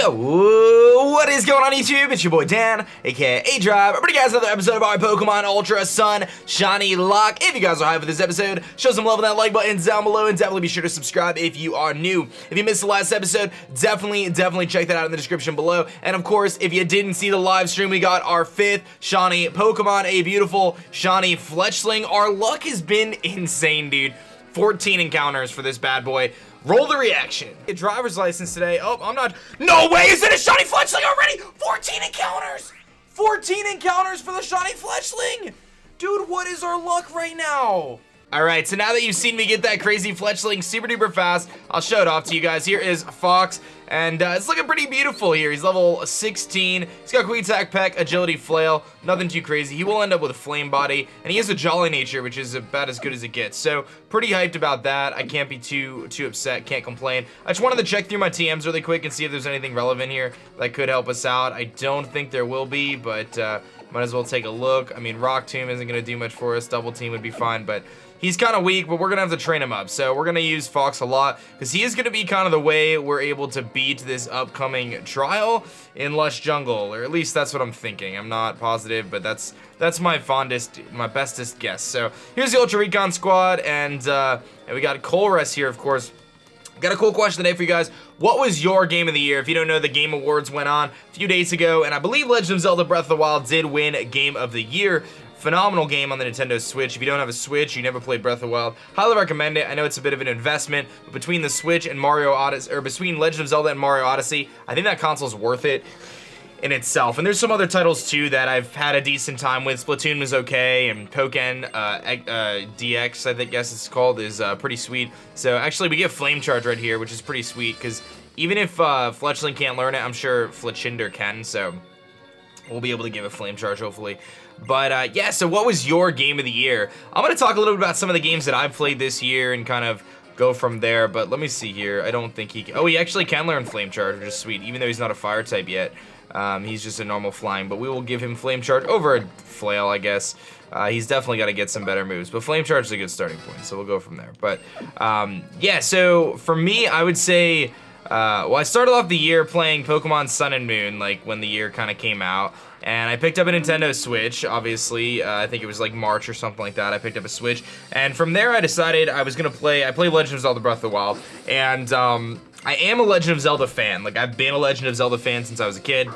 Yo, what is going on YouTube? It's your boy Dan, aka aDrive. I'm bringing you guys another episode of our Pokemon Ultra Sun ShinyLocke. If you guys are hyped for this episode, show some love on that like button down below, and definitely be sure to subscribe if you are new. If you missed the last episode, definitely check that out in the description below. And of course, if you didn't see the live stream, we got our 5th shiny Pokemon, a beautiful shiny Fletchling. Our luck has been insane, dude. 14 encounters for this bad boy. Roll the reaction. A driver's license today. Oh, I'm not. No way! Is it a shiny Fletchling already? 14 encounters! 14 encounters for the shiny Fletchling! Dude, what is our luck right now? Alright, so now that you've seen me get that crazy Fletchling super duper fast, I'll show it off to you guys. Here is Fox, and it's looking pretty beautiful here. He's level 16. He's got Quick Attack, Peck, Agility, Flail. Nothing too crazy. He will end up with a Flame Body, and he has a Jolly Nature, which is about as good as it gets. So, pretty hyped about that. I can't be too upset. Can't complain. I just wanted to check through my TMs really quick and see if there's anything relevant here that could help us out. I don't think there will be, but might as well take a look. I mean, Rock Tomb isn't going to do much for us. Double Team would be fine, but he's kind of weak, but we're going to have to train him up. So we're going to use Fox a lot because he is going to be kind of the way we're able to beat this upcoming trial in Lush Jungle, or at least that's what I'm thinking. I'm not positive, but that's my bestest guess. So here's the Ultra Recon squad, and we got Colress here, of course. Got a cool question today for you guys. What was your game of the year? If you don't know, the Game Awards went on a few days ago, and I believe Legend of Zelda Breath of the Wild did win Game of the Year. Phenomenal game on the Nintendo Switch. If you don't have a Switch, you never played Breath of the Wild, highly recommend it. I know it's a bit of an investment, but between the Switch and Mario Odyssey, or between Legend of Zelda and Mario Odyssey, I think that console's worth it in itself. And there's some other titles too that I've had a decent time with. Splatoon was okay, and Pokken DX, I think it's called, is pretty sweet. So actually we get Flame Charge right here, which is pretty sweet, because even if Fletchling can't learn it, I'm sure Fletchinder can, so we'll be able to give a Flame Charge hopefully. But yeah, so what was your game of the year? I'm going to talk a little bit about some of the games that I've played this year and kind of go from there, but let me see here. I don't think he can. Oh, he actually can learn Flame Charge, which is sweet, even though he's not a fire type yet. He's just a normal flying, but we will give him Flame Charge over a Flail, I guess. He's definitely got to get some better moves, but Flame Charge is a good starting point, so we'll go from there. But yeah, so for me, I would say, well, I started off the year playing Pokemon Sun and Moon, like when the year kind of came out, and I picked up a Nintendo Switch, obviously. I think it was like March or something like that. I picked up a Switch, and from there I decided I was gonna play. I played Legend of Zelda Breath of the Wild, and I am a Legend of Zelda fan. Like, I've been a Legend of Zelda fan since I was a kid.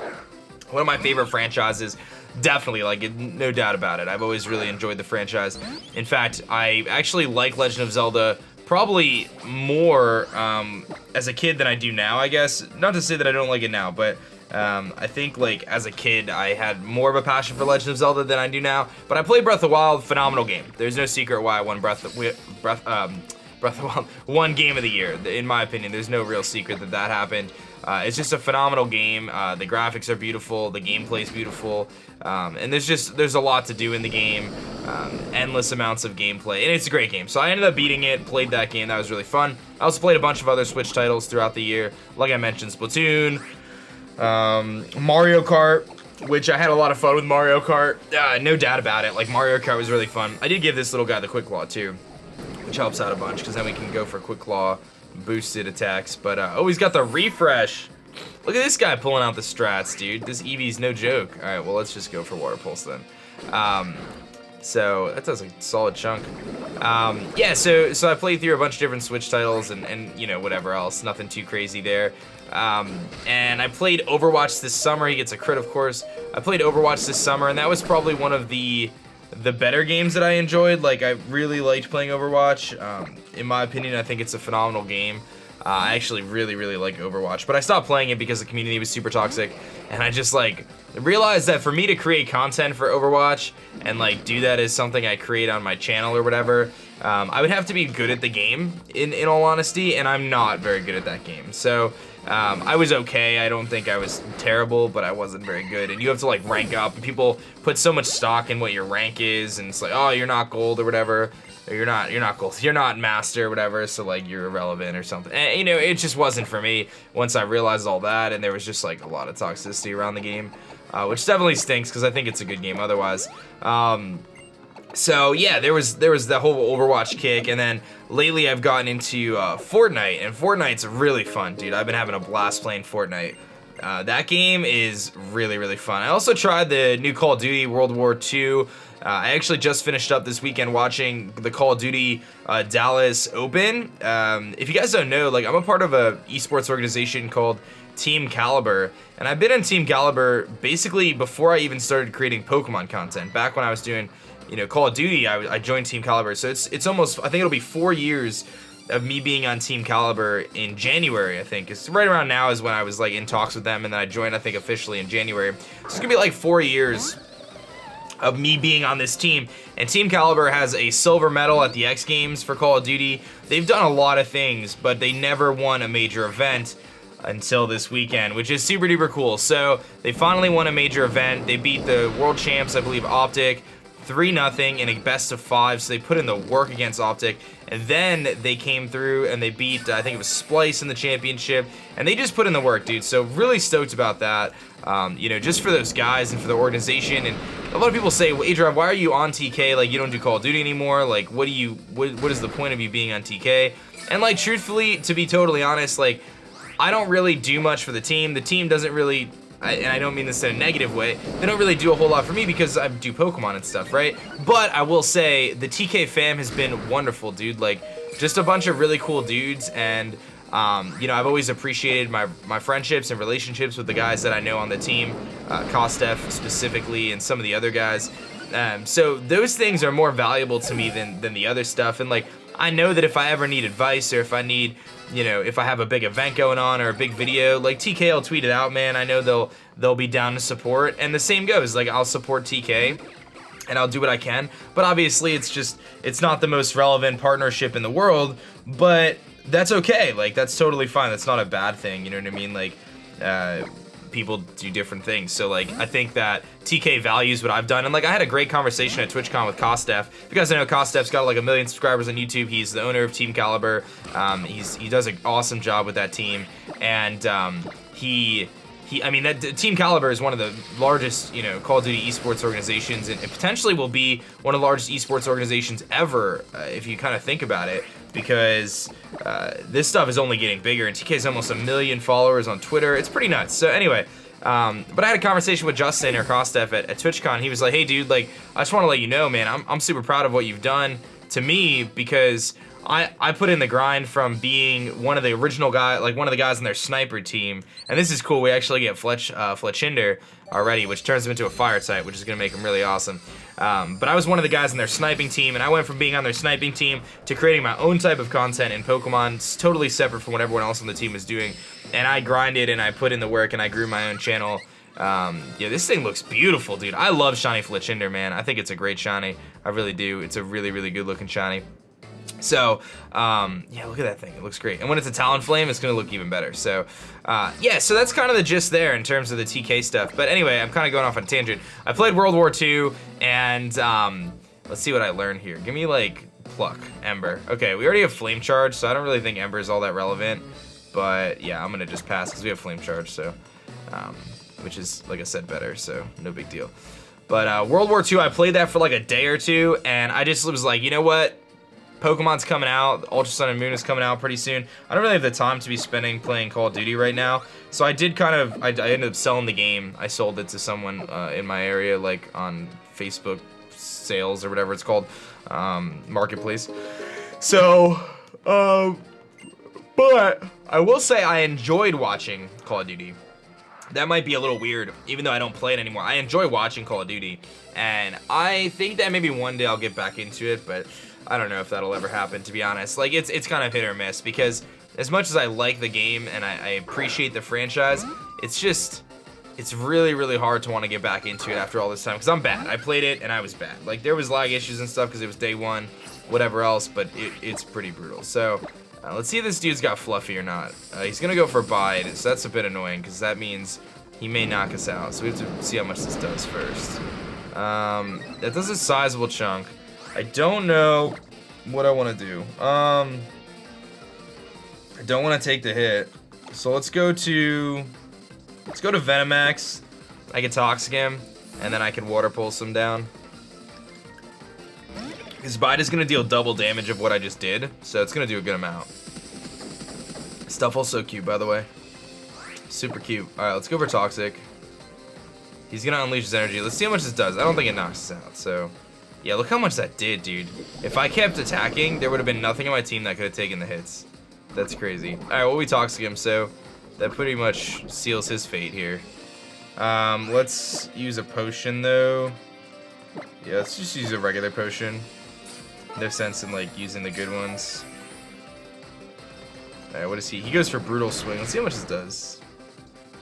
One of my favorite franchises, definitely, like, no doubt about it. I've always really enjoyed the franchise. In fact, I actually like Legend of Zelda probably more as a kid than I do now, I guess. Not to say that I don't like it now, but I think, like, as a kid, I had more of a passion for Legend of Zelda than I do now. But I played Breath of the Wild, phenomenal game. There's no secret why I won Breath of the Wild, one game of the year. In my opinion, there's no real secret that happened. It's just a phenomenal game. The graphics are beautiful, the gameplay's beautiful, and there's a lot to do in the game. Endless amounts of gameplay, and it's a great game. So I ended up beating it, played that game. That was really fun. I also played a bunch of other Switch titles throughout the year, like I mentioned, Splatoon, Mario Kart, which I had a lot of fun with Mario Kart. No doubt about it. Like, Mario Kart was really fun. I did give this little guy the Quick Claw too, which helps out a bunch, because then we can go for Quick Claw boosted attacks. But oh, he's got the refresh. Look at this guy pulling out the strats, dude. This Eevee's no joke. All right, well, let's just go for Water Pulse then. So that does a solid chunk. Yeah, so I played through a bunch of different Switch titles and you know, whatever else. Nothing too crazy there. And I played Overwatch this summer. He gets a crit, of course. I played Overwatch this summer, and that was probably one of the better games that I enjoyed. Like, I really liked playing Overwatch. In my opinion, I think it's a phenomenal game. I actually really like Overwatch, but I stopped playing it because the community was super toxic, and I just, like, realized that for me to create content for Overwatch and, like, do that as something I create on my channel or whatever, I would have to be good at the game, in all honesty, and I'm not very good at that game. So I was okay. I don't think I was terrible, but I wasn't very good. And you have to, like, rank up, and people put so much stock in what your rank is, and it's like, oh, you're not gold or whatever. Or you're not gold. You're not master or whatever, so, like, you're irrelevant or something. And, you know, it just wasn't for me once I realized all that, and there was just, like, a lot of toxicity around the game, which definitely stinks because I think it's a good game otherwise. So yeah, there was the whole Overwatch kick, and then lately I've gotten into Fortnite, and Fortnite's really fun, dude. I've been having a blast playing Fortnite. That game is really, really fun. I also tried the new Call of Duty World War II. I actually just finished up this weekend watching the Call of Duty Dallas Open. If you guys don't know, like, I'm a part of a esports organization called Team Caliber, and I've been in Team Caliber basically before I even started creating Pokemon content. Back when I was doing, you know, Call of Duty, I joined Team Caliber. So it's almost, I think it'll be 4 years of me being on Team Caliber in January. I think it's right around now is when I was like in talks with them, and then I joined, I think, officially in January. So it's gonna be like 4 years of me being on this team. And Team Caliber has a silver medal at the X Games for Call of Duty. They've done a lot of things, but they never won a major event until this weekend, which is super duper cool. So they finally won a major event. They beat the world champs, I believe, Optic, 3-0 in a best of 5. So they put in the work against Optic, and then they came through and they beat, I think it was Splice in the championship, and they just put in the work, dude. So really stoked about that. You know, just for those guys and for the organization. And a lot of people say, well, aDrive, why are you on TK? Like, you don't do Call of Duty anymore. Like, what is the point of you being on TK? And like, truthfully, to be totally honest, like, I don't really do much for the team. The team doesn't really, and I don't mean this in a negative way, they don't really do a whole lot for me because I do Pokemon and stuff, right? But I will say the TK fam has been wonderful, dude. Like, just a bunch of really cool dudes, and you know, I've always appreciated my friendships and relationships with the guys that I know on the team, Kostef specifically, and some of the other guys. So those things are more valuable to me than the other stuff. And like, I know that if I ever need advice, or if I need, you know, if I have a big event going on or a big video, like, TK will tweet it out, man. I know they'll be down to support, and the same goes. Like, I'll support TK and I'll do what I can. But obviously, it's not the most relevant partnership in the world, but that's okay. Like, that's totally fine. That's not a bad thing. You know what I mean? Like, people do different things. So like, I think that TK values what I've done. And like, I had a great conversation at TwitchCon with Kostef. If you guys don't know, Kostef's got like 1 million subscribers on YouTube. He's the owner of Team Caliber. He does an awesome job with that team. And I mean, that Team Caliber is one of the largest, you know, Call of Duty esports organizations, and it potentially will be one of the largest esports organizations ever, if you kind of think about it, because this stuff is only getting bigger, and TK is almost 1 million followers on Twitter. It's pretty nuts. So anyway, but I had a conversation with Justin or Kostef at TwitchCon. He was like, hey, dude, like, I just want to let you know, man, I'm super proud of what you've done to me, because I put in the grind from being one of the original guys, like one of the guys in their sniper team, and this is cool. We actually get Fletchinder already, which turns him into a fire type, which is gonna make him really awesome. But I was one of the guys in their sniping team, and I went from being on their sniping team to creating my own type of content in Pokemon. It's totally separate from what everyone else on the team is doing, and I grinded and I put in the work and I grew my own channel. Yeah, this thing looks beautiful, dude. I love shiny Fletchinder, man. I think it's a great shiny. I really do. It's a really, really good looking shiny. So, yeah, look at that thing. It looks great. And when it's a Talonflame, it's going to look even better. So, yeah, so that's kind of the gist there in terms of the TK stuff. But anyway, I'm kind of going off on a tangent. I played World War II, and let's see what I learned here. Give me, like, Pluck, Ember. Okay, we already have Flame Charge, so I don't really think Ember is all that relevant. But, yeah, I'm going to just pass because we have Flame Charge, so, which is, like I said, better, so no big deal. But World War II, I played that for, like, a day or two, and I just was like, you know what? Pokemon's coming out, Ultra Sun and Moon is coming out pretty soon. I don't really have the time to be spending playing Call of Duty right now, so I did kind of, I ended up selling the game. I sold it to someone in my area, like on Facebook sales or whatever it's called, marketplace. So, but I will say I enjoyed watching Call of Duty. That might be a little weird, even though I don't play it anymore. I enjoy watching Call of Duty, and I think that maybe one day I'll get back into it, but I don't know if that'll ever happen, to be honest. Like, it's kind of hit or miss, because as much as I like the game and I appreciate the franchise, it's really, really hard to want to get back into it after all this time, because I'm bad. I played it, and I was bad. Like, there was lag issues and stuff because it was day one, whatever else, but it's pretty brutal. So, let's see if this dude's got Fluffy or not. He's going to go for Bide, so that's a bit annoying, because that means he may knock us out. So we have to see how much this does first. That does a sizable chunk. I don't know what I want to do. I don't want to take the hit. So let's go to Venomax. I can Toxic him, and then I can Water Pulse him down. His Bite is going to deal double damage of what I just did, so it's going to do a good amount. Stuff also cute, by the way. Super cute. Alright, let's go for Toxic. He's gonna unleash his energy. Let's see how much this does. I don't think it knocks us out, so... Yeah, look how much that did, dude. If I kept attacking, there would have been nothing on my team that could have taken the hits. That's crazy. Alright, well, we Toxic him, so... That pretty much seals his fate here. Let's use a potion, though. Yeah, let's just use a regular potion. No sense in, like, using the good ones. Alright, what is he? He goes for Brutal Swing. Let's see how much this does.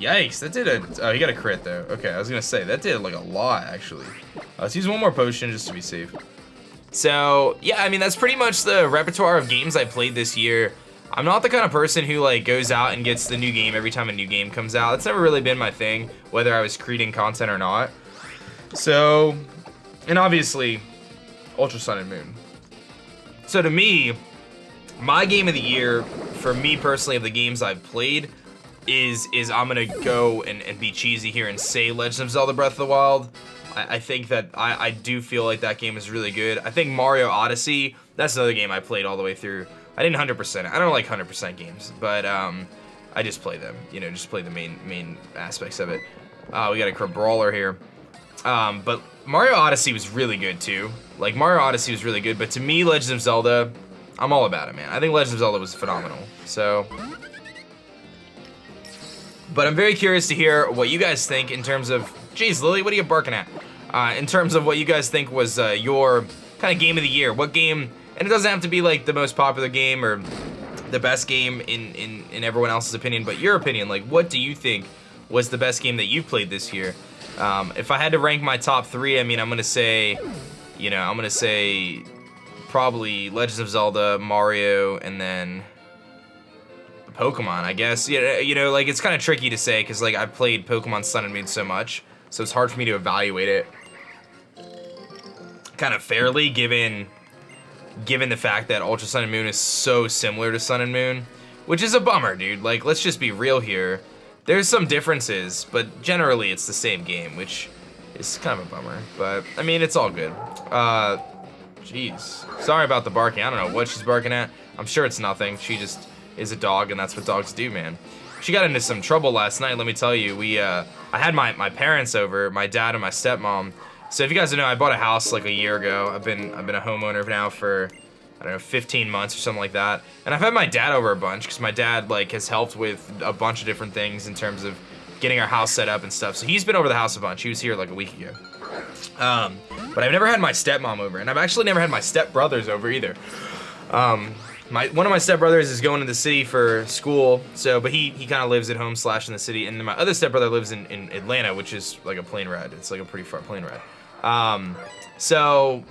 Yikes, that did a... Oh, he got a crit, though. Okay, I was gonna say, that did, like, a lot, actually. Let's use one more potion just to be safe. So, yeah, I mean, that's pretty much the repertoire of games I played this year. I'm not the kind of person who, like, goes out and gets the new game every time a new game comes out. That's never really been my thing, whether I was creating content or not. So, and obviously, Ultra Sun and Moon. So to me, my game of the year, for me personally, of the games I've played, is I'm gonna go and be cheesy here and say Legend of Zelda Breath of the Wild. I think that I do feel like that game is really good. I think Mario Odyssey, that's another game I played all the way through. I didn't 100%. I don't like 100% games, but I just play them. You know, just play the main aspects of it. We got a Brawler here. But Mario Odyssey was really good too. Like, Mario Odyssey was really good, but to me, Legend of Zelda, I'm all about it, man. I think Legend of Zelda was phenomenal. So... But I'm very curious to hear what you guys think in terms of... Jeez, Lily, what are you barking at? In terms of what you guys think was your kind of game of the year. What game... And it doesn't have to be, like, the most popular game or the best game in everyone else's opinion, but your opinion. Like, what do you think was the best game that you played this year? If I had to rank my top 3, I mean, I'm going to say... You know, I'm going to say probably Legends of Zelda, Mario, and then... Pokemon, I guess. Yeah, you know, like, it's kind of tricky to say because, like, I've played Pokemon Sun and Moon so much, so it's hard for me to evaluate it kind of fairly, given the fact that Ultra Sun and Moon is so similar to Sun and Moon, which is a bummer, dude. Like, let's just be real here. There's some differences, but generally it's the same game, which is kind of a bummer. But I mean, it's all good. Jeez, sorry about the barking. I don't know what she's barking at. I'm sure it's nothing. She just is a dog, and that's what dogs do, man. She got into some trouble last night, let me tell you. I had my parents over, my dad and my stepmom. So if you guys don't know, I bought a house like a year ago. I've been a homeowner now for, I don't know, 15 months or something like that. And I've had my dad over a bunch, because my dad, like, has helped with a bunch of different things in terms of getting our house set up and stuff. So he's been over the house a bunch. He was here like a week ago. But I've never had my stepmom over, and I've actually never had my stepbrothers over either. One of my stepbrothers is going to the city for school, so but he kind of lives at home / in the city, and then my other stepbrother lives in Atlanta, which is like a plane ride. It's like a pretty far plane ride. So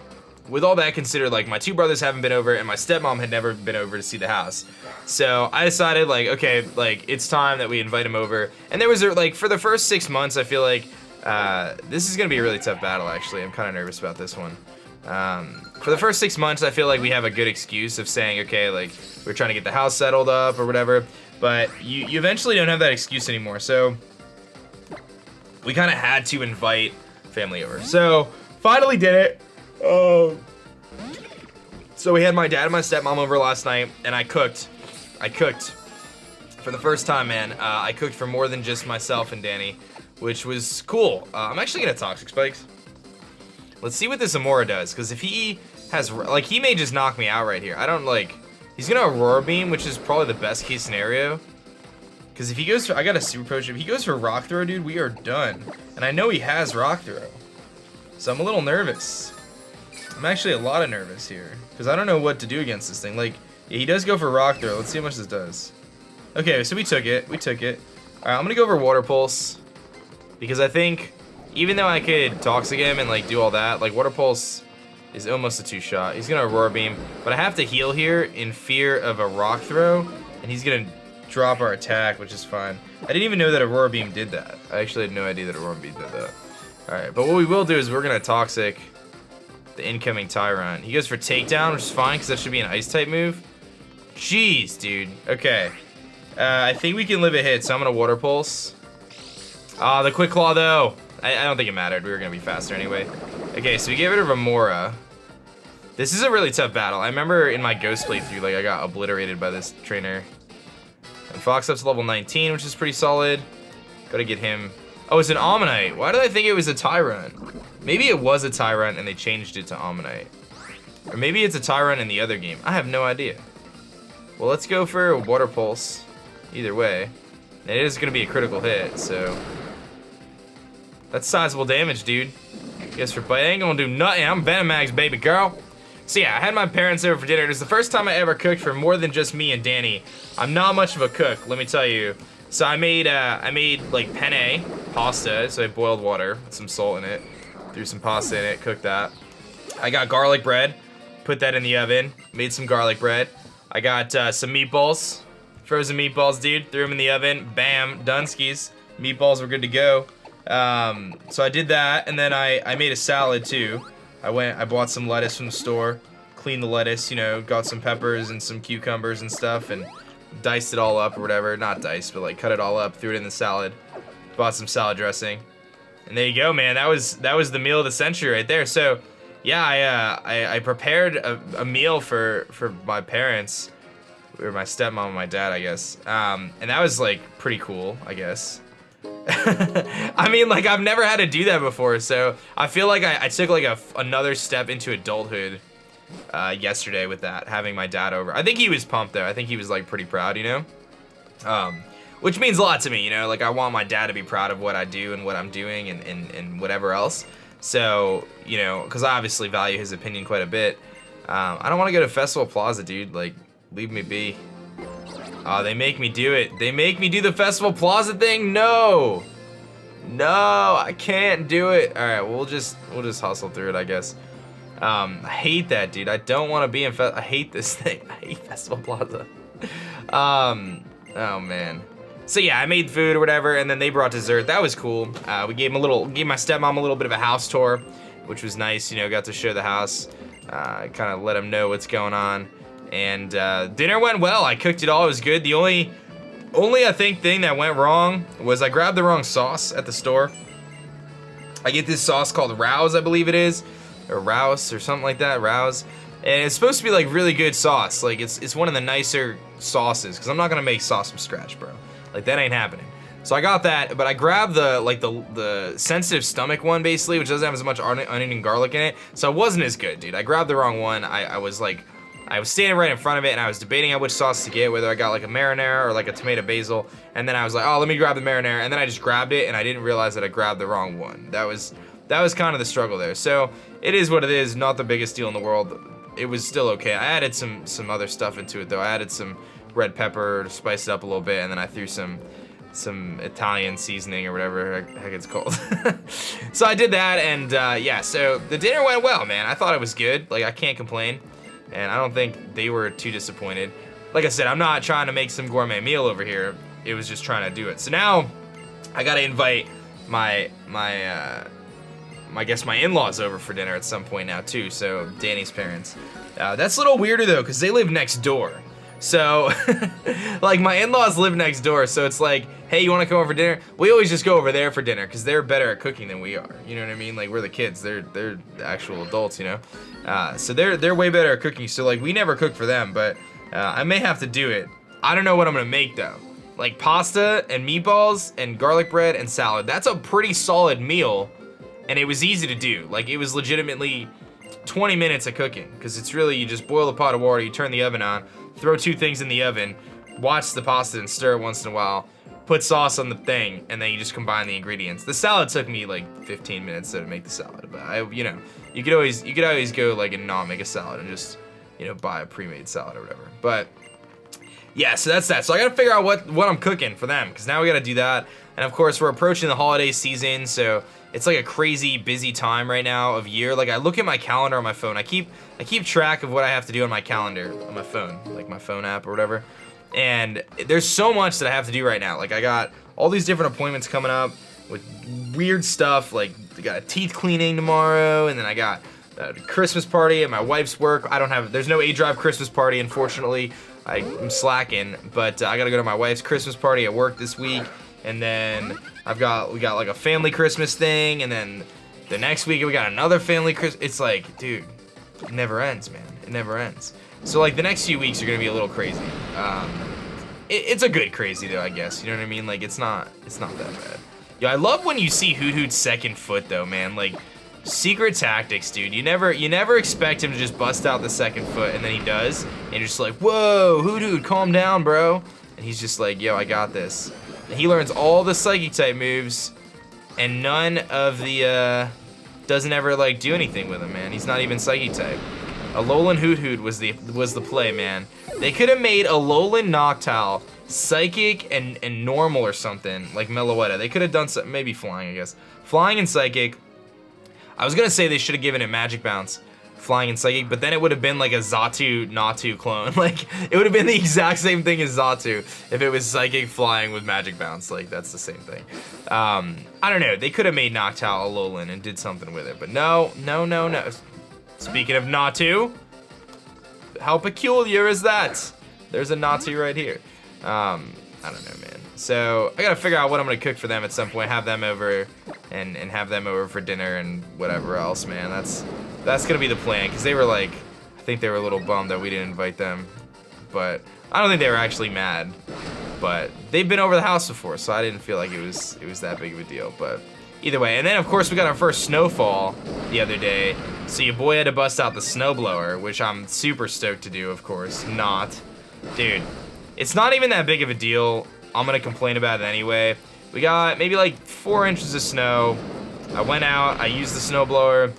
with all that considered, like, my two brothers haven't been over, and my stepmom had never been over to see the house. So I decided, like, okay, like, it's time that we invite him over. And there was, like, for the first 6 months, I feel like this is gonna be a really tough battle, actually. I'm kind of nervous about this one. For the first 6 months, I feel like we have a good excuse of saying, okay, like, we're trying to get the house settled up or whatever, but you eventually don't have that excuse anymore, so we kind of had to invite family over. So, finally did it. So we had my dad and my stepmom over last night, and I cooked for the first time, man. I cooked for more than just myself and Danny, which was cool. I'm actually gonna Toxic Spikes. Let's see what this Amora does, because if he has, like, he may just knock me out right here. I don't, like, he's gonna Aurora Beam, which is probably the best case scenario. Because if he goes for, I got a Super Potion, if he goes for Rock Throw, dude, we are done. And I know he has Rock Throw. So I'm a little nervous. I'm actually a lot of nervous here, because I don't know what to do against this thing. Like, yeah, he does go for Rock Throw. Let's see how much this does. Okay, so we took it. Alright, I'm gonna go over Water Pulse, because I think, even though I could Toxic him and, like, do all that, like, Water Pulse is almost a 2-shot. He's gonna Aurora Beam, but I have to heal here in fear of a Rock Throw, and he's gonna drop our attack, which is fine. I didn't even know that Aurora Beam did that. I actually had no idea that Aurora Beam did that. Alright, but what we will do is we're gonna Toxic the incoming Tyrant. He goes for Takedown, which is fine, because that should be an Ice-type move. Jeez, dude. Okay. I think we can live a hit, so I'm gonna Water Pulse. Ah, the Quick Claw, though. I don't think it mattered. We were gonna be faster anyway. Okay, so we get rid of Amora. This is a really tough battle. I remember in my Ghost playthrough, like, I got obliterated by this trainer. And Fox up's level 19, which is pretty solid. Gotta get him. Oh, it's an Ammonite. Why did I think it was a Tyrant? Maybe it was a Tyrant and they changed it to Ammonite. Or maybe it's a Tyrant in the other game. I have no idea. Well, let's go for a Water Pulse. Either way. It is gonna be a critical hit, so. That's sizable damage, dude. Guess for bite, I ain't gonna do nothing. I'm Venomax, baby girl. So yeah, I had my parents over for dinner. It was the first time I ever cooked for more than just me and Danny. I'm not much of a cook, let me tell you. So I made like penne pasta. So I boiled water with some salt in it, threw some pasta in it, cooked that. I got garlic bread, put that in the oven, made some garlic bread. I got some meatballs, frozen meatballs, dude. Threw them in the oven, bam, Dunskies. Meatballs were good to go. So I did that, and then I made a salad too. I bought some lettuce from the store, cleaned the lettuce, you know, got some peppers and some cucumbers and stuff, and diced it all up or whatever. Not diced, but like cut it all up, threw it in the salad. Bought some salad dressing, and there you go, man. That was the meal of the century right there. So yeah, I prepared a meal for my parents, or my stepmom and my dad, I guess. And that was like pretty cool, I guess. I mean, like, I've never had to do that before, so I feel like I took like another step into adulthood yesterday with that, having my dad over. I think he was pumped though. I think he was like pretty proud, you know, which means a lot to me, you know. Like, I want my dad to be proud of what I do and what I'm doing and whatever else. So, you know, because I obviously value his opinion quite a bit. I don't want to go to Festival Plaza, dude. Like, leave me be. Oh, they make me do it. They make me do the Festival Plaza thing? No. No, I can't do it. All right, we'll just hustle through it, I guess. I hate that, dude. I don't want to be in I hate this thing. I hate Festival Plaza. Oh man. So yeah, I made food or whatever, and then they brought dessert. That was cool. We gave my stepmom a little bit of a house tour, which was nice. You know, got to show the house. Kind of let them know what's going on. And dinner went well. I cooked it all. It was good. The only I think thing that went wrong was I grabbed the wrong sauce at the store. I get this sauce called Rouse, I believe it is, or Rouse or something like that. Rouse, and it's supposed to be like really good sauce. Like it's one of the nicer sauces, because I'm not gonna make sauce from scratch, bro. Like, that ain't happening. So I got that, but I grabbed the sensitive stomach one, basically, which doesn't have as much onion and garlic in it. So it wasn't as good, dude. I grabbed the wrong one. I was standing right in front of it, and I was debating on which sauce to get, whether I got like a marinara or like a tomato basil. And then I was like, oh, let me grab the marinara. And then I just grabbed it, and I didn't realize that I grabbed the wrong one. That was kind of the struggle there. So it is what it is. Not the biggest deal in the world. It was still okay. I added some other stuff into it though. I added some red pepper to spice it up a little bit, and then I threw some Italian seasoning or whatever the heck it's called. So I did that, and yeah, so the dinner went well, man. I thought it was good. Like, I can't complain. And I don't think they were too disappointed. Like I said, I'm not trying to make some gourmet meal over here. It was just trying to do it. So now I gotta invite my in-laws over for dinner at some point now too. So Danny's parents. That's a little weirder though, because they live next door. So like, my in-laws live next door. So it's like, hey, you want to come over for dinner? We always just go over there for dinner, because they're better at cooking than we are. You know what I mean? Like, we're the kids. They're the actual adults, you know? So they're way better at cooking. So like, we never cook for them, but I may have to do it. I don't know what I'm gonna make though. Like, pasta and meatballs and garlic bread and salad. That's a pretty solid meal, and it was easy to do. Like, it was legitimately 20 minutes of cooking, because it's really, you just boil a pot of water, you turn the oven on, throw 2 things in the oven, watch the pasta and stir it once in a while, put sauce on the thing, and then you just combine the ingredients. The salad took me like 15 minutes to make the salad, but you know, you could always go like and not make a salad and just, you know, buy a pre-made salad or whatever. But yeah, so that's that. So I gotta figure out what I'm cooking for them, because now we gotta do that. And of course, we're approaching the holiday season, so it's like a crazy busy time right now of year. Like, I look at my calendar on my phone. I keep track of what I have to do on my calendar on my phone, like my phone app or whatever. And there's so much that I have to do right now. Like, I got all these different appointments coming up with weird stuff. Like, I got a teeth cleaning tomorrow, and then I got a Christmas party at my wife's work. There's no aDrive Christmas party, unfortunately. I'm slacking, but I gotta go to my wife's Christmas party at work this week. And then we got like a family Christmas thing, and then the next week we got another family Christmas. It's like, dude, it never ends, man. It never ends. So like, the next few weeks are gonna be a little crazy. it's a good crazy though, I guess. You know what I mean? Like it's not that bad. Yo, I love when you see Hoot Hoot's second foot though, man. Like secret tactics, dude. You never expect him to just bust out the second foot, and then he does, and you're just like, whoa, Hoot Hoot, calm down, bro. And he's just like, yo, I got this. And he learns all the psychic type moves, and none of the doesn't ever like do anything with him, man. He's not even psychic type. Alolan Hoot Hoot was the play, man. They could have made Alolan Noctowl psychic and normal or something like Meloetta. They could have done something, maybe flying, I guess. Flying and psychic. I was gonna say they should have given it magic bounce, flying and psychic, but then it would have been like a Xatu Natu clone. Like it would have been the exact same thing as Xatu if it was psychic flying with magic bounce. Like that's the same thing. I don't know. They could have made Noctowl Alolan and did something with it, but no. Speaking of Natu, how peculiar is that? There's a Natu right here. I don't know, man. So I gotta figure out what I'm gonna cook for them at some point. Have them over and have them over for dinner and whatever else, man. That's gonna be the plan, because they were like, I think they were a little bummed that we didn't invite them, but I don't think they were actually mad. But they've been over the house before, so I didn't feel like it was that big of a deal. But either way, and then of course we got our first snowfall the other day, so your boy had to bust out the snowblower, which I'm super stoked to do, of course. Not, dude. It's not even that big of a deal. I'm gonna complain about it anyway. We got maybe like 4 inches of snow. I went out, I used the snowblower,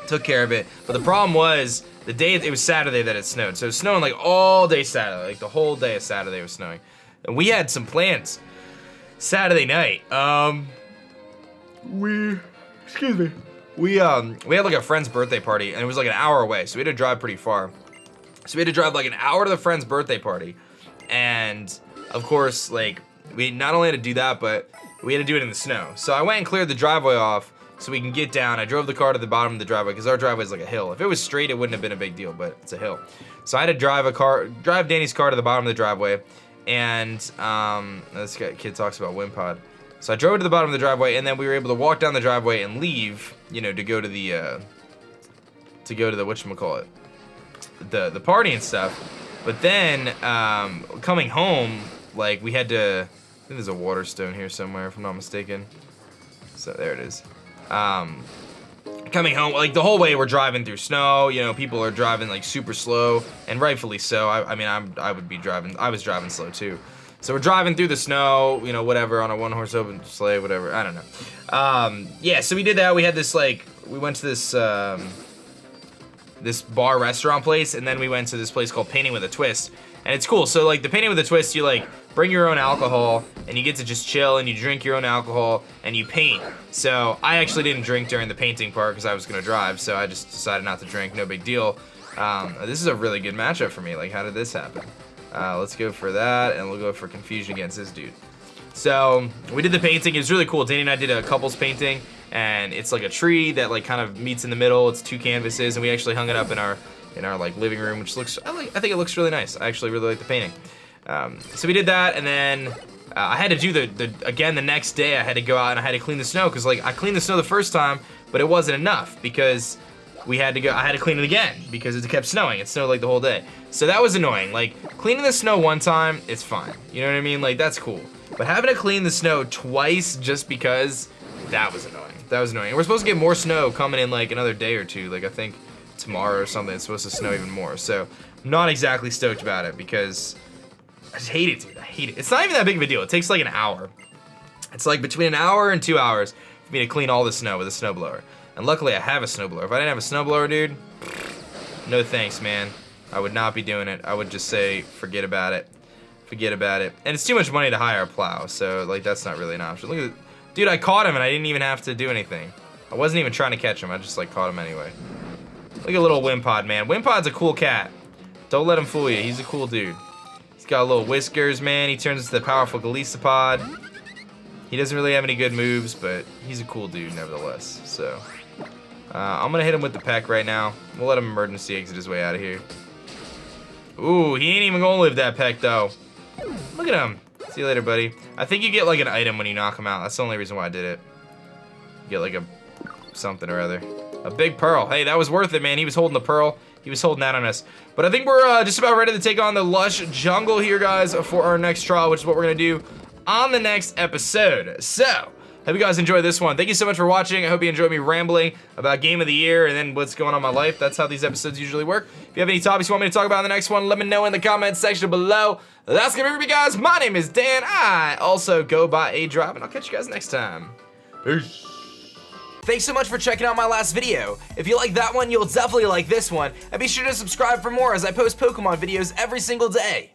took care of it. But the problem was, the day, it was Saturday that it snowed. So it was snowing like all day Saturday, like the whole day of Saturday was snowing. And we had some plans Saturday night. We had like a friend's birthday party, and it was like an hour away, so we had to drive pretty far. So we had to drive like an hour to the friend's birthday party. And of course, like, we not only had to do that, but we had to do it in the snow. So I went and cleared the driveway off so we can get down. I drove the car to the bottom of the driveway, because our driveway is like a hill. If it was straight, it wouldn't have been a big deal, but it's a hill. So I had to drive Danny's car to the bottom of the driveway, and this kid talks about WinPod. So I drove to the bottom of the driveway, and then we were able to walk down the driveway and leave, you know, to go to the whatchamacallit, the party and stuff. But then, coming home, like, we had to, I think there's a water stone here somewhere, if I'm not mistaken. So there it is. Coming home, like, the whole way we're driving through snow, you know, people are driving, like, super slow, and rightfully so. I mean, I was driving slow, too. So we're driving through the snow, you know, whatever, on a one-horse open sleigh, whatever, I don't know. Yeah, so we did that. We had this, like, we went to this, this bar restaurant place, and then we went to this place called Painting with a Twist, and it's cool. So like the Painting with a Twist, you like bring your own alcohol, and you get to just chill, and you drink your own alcohol, and you paint. So I actually didn't drink during the painting part because I was gonna drive, so I just decided not to drink. No big deal. This is a really good matchup for me. Like, how did this happen? Let's go for that, and we'll go for confusion against this dude. So we did the painting. It was really cool. Danny and I did a couples painting, and it's like a tree that like kind of meets in the middle. It's 2 canvases, and we actually hung it up in our like living room, which looks, I think it looks really nice. I actually really like the painting. So we did that, and then I had to do again the next day. I had to go out and I had to clean the snow, because like I cleaned the snow the first time, but it wasn't enough, because I had to clean it again because it kept snowing. It snowed like the whole day. So that was annoying. Like, cleaning the snow one time, it's fine. You know what I mean? Like, that's cool. But having to clean the snow twice just because, that was annoying. That was annoying. And we're supposed to get more snow coming in like another day or two. Like, I think tomorrow or something, it's supposed to snow even more. So, I'm not exactly stoked about it, because I just hate it, dude. I hate it. It's not even that big of a deal. It takes like an hour. It's like between an hour and 2 hours for me to clean all the snow with a snowblower. And luckily I have a snowblower. If I didn't have a snowblower, dude, no thanks, man. I would not be doing it. I would just say, forget about it. Forget about it. And it's too much money to hire a plow, so like that's not really an option. Look at, dude, I caught him and I didn't even have to do anything. I wasn't even trying to catch him. I just like caught him anyway. Look at little WinPod, man. WinPod's a cool cat. Don't let him fool you. He's a cool dude. He's got little whiskers, man. He turns into the powerful Golisopod. He doesn't really have any good moves, but he's a cool dude nevertheless. So I'm gonna hit him with the peck right now. We'll let him emergency exit his way out of here. Ooh, he ain't even gonna live that peck though. Look at him. See you later, buddy. I think you get like an item when you knock him out. That's the only reason why I did it. You get like a something or other. A big pearl. Hey, that was worth it, man. He was holding the pearl. He was holding out on us. But I think we're just about ready to take on the lush jungle here, guys, for our next trial, which is what we're gonna do on the next episode. So, hope you guys enjoyed this one. Thank you so much for watching. I hope you enjoyed me rambling about Game of the Year and then what's going on in my life. That's how these episodes usually work. If you have any topics you want me to talk about in the next one, let me know in the comments section below. That's gonna be it for me, guys. My name is Dan. I also go by aDrive, and I'll catch you guys next time. Peace. Thanks so much for checking out my last video. If you like that one, you'll definitely like this one. And be sure to subscribe for more as I post Pokemon videos every single day.